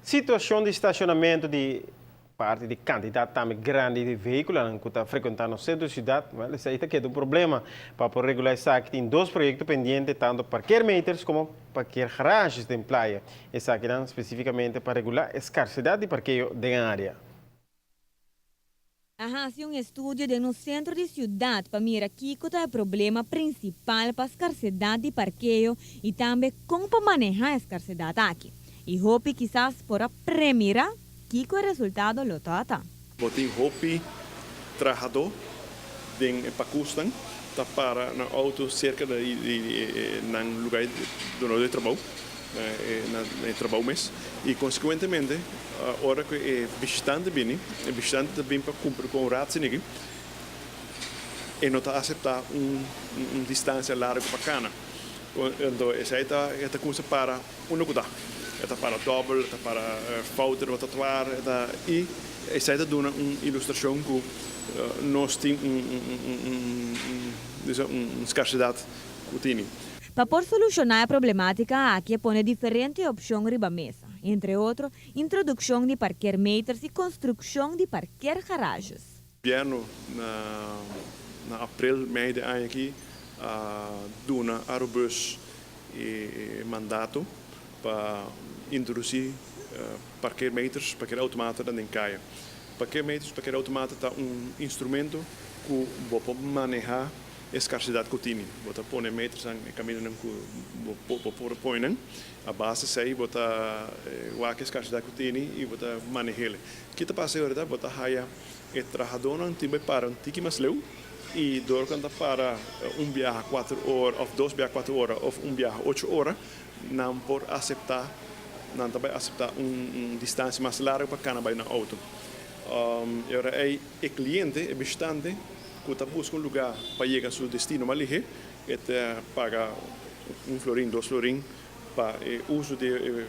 situação de estacionamento de parte de quantidade também grande de veículos que está frequentando o centro da cidade, mas isso aí está um problema para poder regular isso aqui. Tem dois projetos pendentes, tanto parqueadores como parqueadores de praia. Isso aqui especificamente para regular a escassidade de parqueio da área. Hace um estudo no centro de cidade para mirar que é o problema principal para a escassez de parqueio e também como para manejar a escassez aqui. E hope quizás por premirar que o resultado lo trata. Botem hope trajador em Pakistan tá para na auto cerca de na lugar do trabalho na trabalho mês e consequentemente a hora que é bastante bem para cumprir com o rato e não está aceitar distância larga bacana. Então essa aí tá coisa para coisa está para double, está para fouten, tatuar, e essa é uma ilustração que nós temos uma escassidade contínua. Para solucionar a problemática, aqui põe diferentes opções riba mesa, entre outros, introdução de parqueadores e construção de parquear-garagens. Governo na abril, mei de ano aqui, dona Arubus mandato para introduzir parqueadores, parqueautomaten in Caia. Parqueautomaten é instrumento que pode manejar a escassidade contínua. Você põe metros em caminho que põe, a base sei, você a escassidade contínua e você maneja. O que está passando agora, você haya o trabalhador também para tiki mais leu e doorgaan para viagem 4 horas, ou 2 viagens 4 horas, ou viagem 8 horas, não por aceitar distância mais larga para canabay na auto. Agora o cliente é bastante que está buscando lugar para chegar ao seu destino, mas ele paga florim, 2 florim para o uso de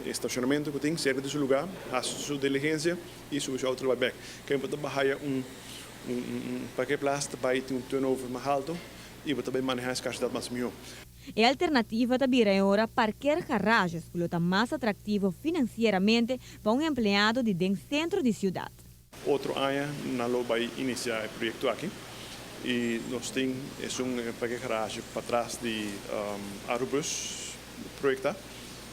estacionamento que tem cerca do seu lugar, a sua diligência e seu auto vai back. Quem pode baixar parqueplaats para ter turnover mais alto e também manejar a escassidade mais melhor. A alternativa também agora parquear garagens, que está mais atrativo financeiramente para empregado de dentro do centro de cidade. Outro ano, nós vamos iniciar o projeto aqui e nós temos parquear garagem para trás de Arubus projeto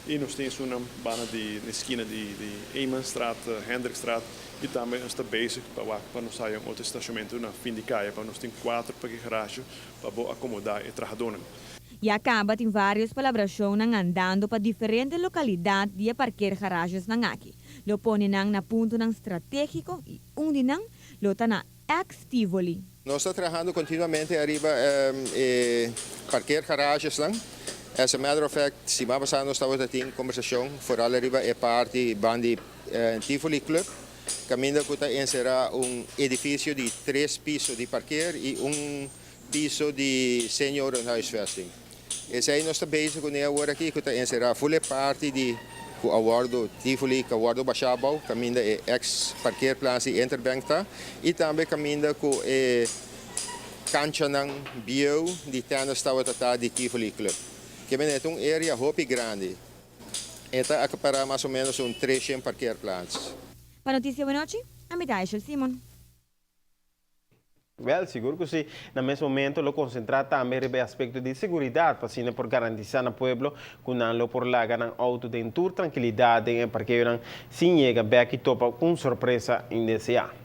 e nós temos uma bana na esquina de Eemanstraat, Hendrikstraat e também está basic para nós sair outro estacionamento na fim de caia, para nós temos 4 parquear garagens para acomodar o trabalhador. E acaba tem várias colaborações andando para diferentes localidades de parquear garagens aqui. Lo põe na ponto estratégico e onde não, lo está na ex-Tivoli. Nós estamos trabalhando continuamente arriba parquear garagens lá. As a matter of fact, semana passada nós estávamos tendo conversação, vooral arriba é parte bandi Tivoli Club. Caminho que está encerrar edifício de 3 pisos de parquear e piso de senior huisvesting. Esse aí nós estamos bezig com agora aqui que está encerrar full parte de o awardo Tivoli, que awardo Bachabau, caminho é ex-parqueerplaats e Interbank e também caminho com cancha ng bio de tennis de Tivoli Club. Que é uma área hopi grande. Esta para mais ou menos 300 parqueerplaats. Para notícia boa noite, a mitad é Simon. Well, seguro que sim. No mesmo momento, lo concentrar também no aspecto de segurança, para por garantizar no pueblo que não por lá ganham auto de tranquilidade, porque não se chega bem aqui topa com surpresa indeseada.